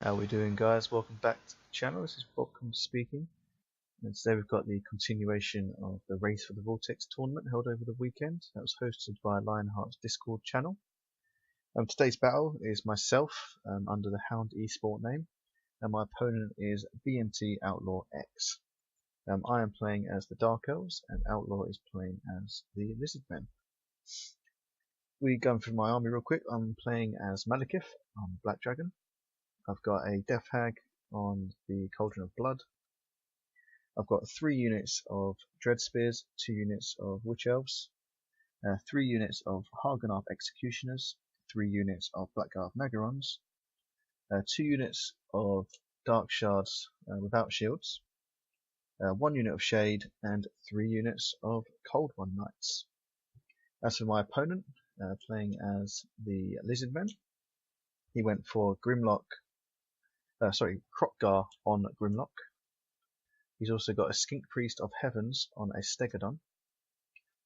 How we doing, guys? Welcome back to the channel. This is Bobcomss speaking, and today we've got the continuation of the Race for the Vortex tournament held over the weekend. That was hosted by Lionheart's Discord channel. Today's battle is myself under the Hound Esport name, and my opponent is Bmt Outlaw X. I am playing as the Dark Elves, and Outlaw is playing as the Lizard Men. We go through my army real quick. I'm playing as Malekith on the Black Dragon. I've got a Death Hag on the Cauldron of Blood. I've got 3 units of Dread Spears, 2 units of Witch Elves, 3 units of Hagenarth Executioners, 3 units of Blackguard Nagarons, 2 units of Dark Shards without shields, 1 unit of Shade, and 3 units of Cold One Knights. As for my opponent, playing as the Lizard Men, he went for Kroq-Gar on Grimlock. He's also got a Skink Priest of Heavens on a Stegodon.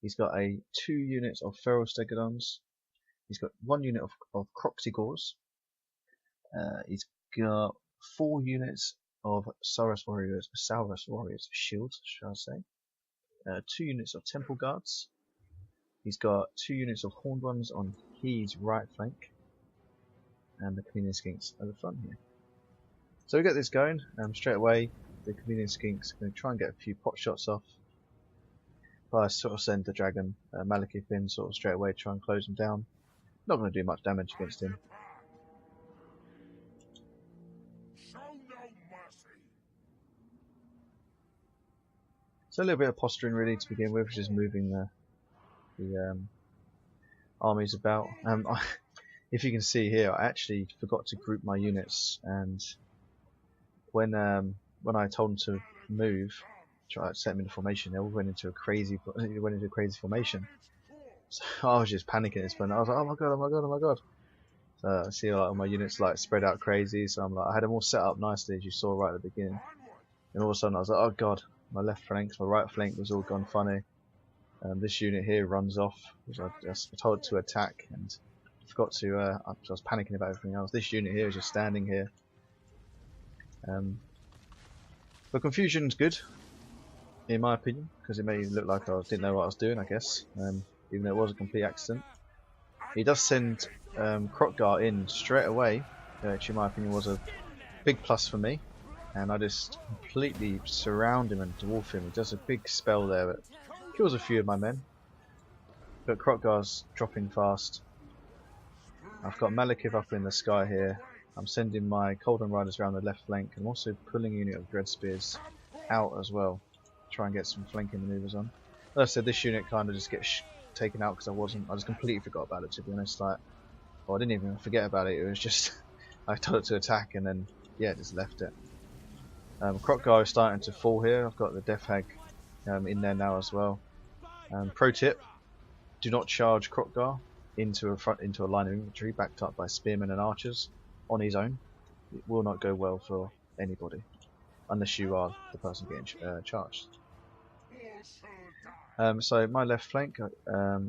He's got 2 units of Feral Stegodons. He's got 1 unit of Croxigores. He's got 4 units of Saurus Warriors Shields, shall I say. 2 units of Temple Guards. He's got 2 units of Horned Ones on his right flank. And the Chameleon Skinks at the front here. So we get this going straight away. The Chameleon Skinks are going to try and get a few pot shots off. But I sort of send the dragon Malekith in sort of straight away, try and close him down. Not going to do much damage against him. So a little bit of posturing really to begin with, just moving the armies about. If you can see here, I actually forgot to group my units, and when I told them to move, try to set them into formation, they all went into a crazy formation. So I was just panicking at this point. I was like, oh my god, oh my god, oh my god. So I see like all my units like spread out crazy. So I'm like, I had them all set up nicely as you saw right at the beginning. And all of a sudden I was like, oh god, my left flank, my right flank was all gone funny. This unit here runs off, which I just told to attack, and forgot to. I was panicking about everything else. This unit here is just standing here. But confusion's good, in my opinion, because it made it look like I didn't know what I was doing, I guess, even though it was a complete accident. He does send Kroq-Gar in straight away, which in my opinion was a big plus for me, and I just completely surround him and dwarf him. He does a big spell there that kills a few of my men, but Kroq-Gar's dropping fast. I've got Malekith up in the sky here. I'm sending my Cauldron Riders around the left flank. I'm also pulling a unit of Dread Spears out as well. Try and get some flanking maneuvers on. As I said, this unit kind of just gets taken out because I just completely forgot about it, to be honest. Like, well, I didn't even forget about it. It was just I told it to attack and then yeah, just left it. Kroq-Gar is starting to fall here. I've got the Death Hag in there now as well. Pro tip: do not charge Kroq-Gar into a line of infantry backed up by spearmen and archers on his own. It will not go well for anybody unless you are the person getting charged. So my left flank,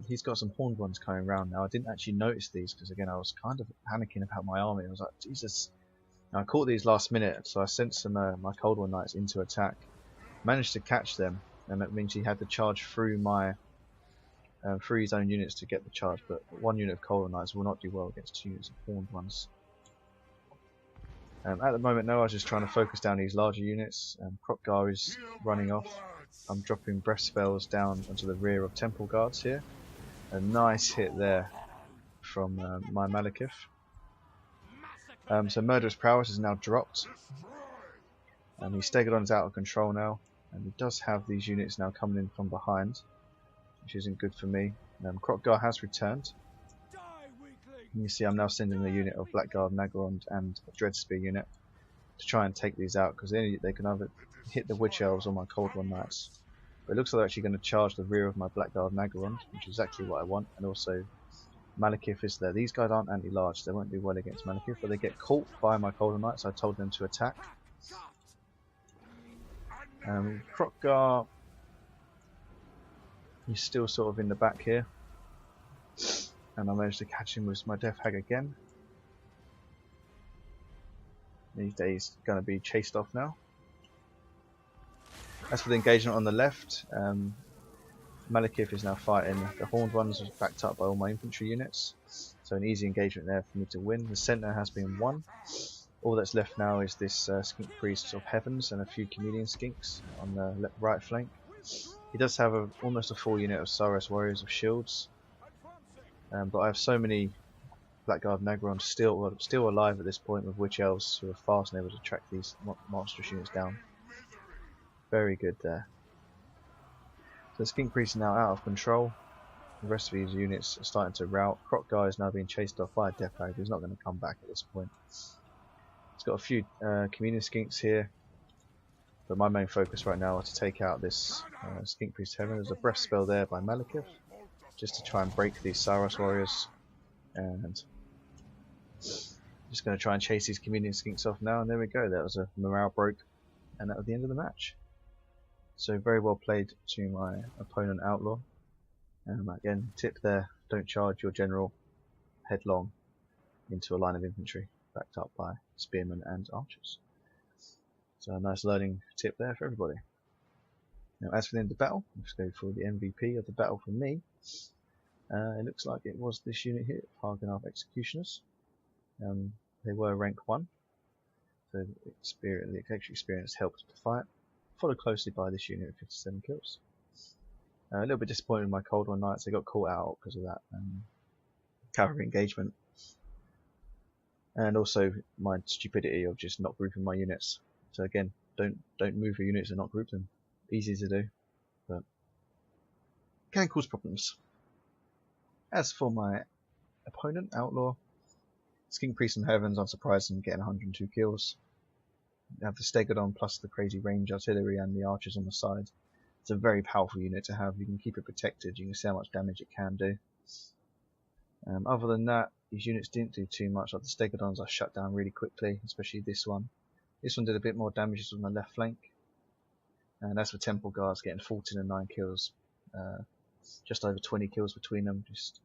he's got some Horned Ones coming around now. I didn't actually notice these because again I was kind of panicking about my army. I was like, Jesus. And I caught these last minute, so I sent some my Cold One Knights into attack. Managed to catch them, and that means he had to charge through my through his own units to get the charge. But 1 unit of Cold One Knights will not do well against 2 units of Horned Ones. At the moment, no, I was just trying to focus down these larger units. Kroq-Gar is running off. I'm dropping breath spells down onto the rear of Temple Guards here. A nice hit there from my Malekith. So Murderous Prowess is now dropped. His Stegodon's out of control now, and he does have these units now coming in from behind, which isn't good for me. Kroq-Gar has returned. You see I'm now sending a unit of Blackguard Nagarond and a Dread Spear unit to try and take these out, because they can either hit the Witch Elves or my Cold One Knights. But it looks like they're actually going to charge the rear of my Blackguard Nagarond, which is exactly what I want, and also Malekith is there. These guys aren't anti-large, they won't do well against Malekith, but they get caught by my Cold One Knights, so I told them to attack. Kroq-Gar, he's still sort of in the back here. And I managed to catch him with my Death Hag again. He's going to be chased off now. As for the engagement on the left, Malekith is now fighting the Horned Ones, backed up by all my infantry units. So an easy engagement there for me to win. The centre has been won. All that's left now is this Skink Priest of Heavens and a few Chameleon Skinks on the right flank. He does have almost a full unit of Saurus Warriors of Shields. But I have so many Blackguard Nagrons still alive at this point with Witch Elves who are fast and able to track these monstrous units down. Very good there. So the Skink Priest is now out of control. The rest of these units are starting to rout. Croc is now being chased off by a Death Hag who's not going to come back at this point. It's got a few Chameleon Skinks here, but my main focus right now is to take out this Skink Priest Heaven. There's a breath spell there by Malekith, just to try and break these Saurus Warriors, and just going to try and chase these Chameleon Skinks off now. And there we go. That was a morale broke, and that was the end of the match. So very well played to my opponent Outlaw. Again, tip there: don't charge your general headlong into a line of infantry backed up by spearmen and archers. So a nice learning tip there for everybody. Now, as for the end of the battle, let's go for the MVP of the battle for me. It looks like it was this unit here, Hagenarth Executioners. They were rank 1, so the extra experience helped the fight. Followed closely by this unit with 57 kills. A little bit disappointed with my Cold War Knights. They got caught out because of that cavalry engagement, and also my stupidity of just not grouping my units. So again, don't move your units and not group them. Easy to do, but can cause problems. As for my opponent, Outlaw, Skink Priest and Heavens, unsurprising, getting 102 kills. You have the Stegodon plus the crazy range artillery and the archers on the side. It's a very powerful unit to have. You can keep it protected. You can see how much damage it can do. Other than that, these units didn't do too much. Like the Stegodons are shut down really quickly, especially this one. This one did a bit more damage on the left flank. And as for Temple Guards, getting 14 and 9 kills, just over 20 kills between them, just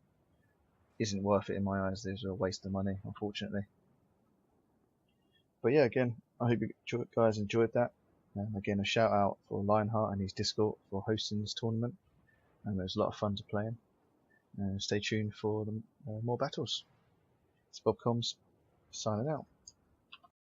isn't worth it in my eyes. There's a waste of money, unfortunately. But yeah, again, I hope you guys enjoyed that. Again, a shout out for Lionheart and his Discord for hosting this tournament. It was a lot of fun to play in. Stay tuned for more battles. It's Bobcomms signing out.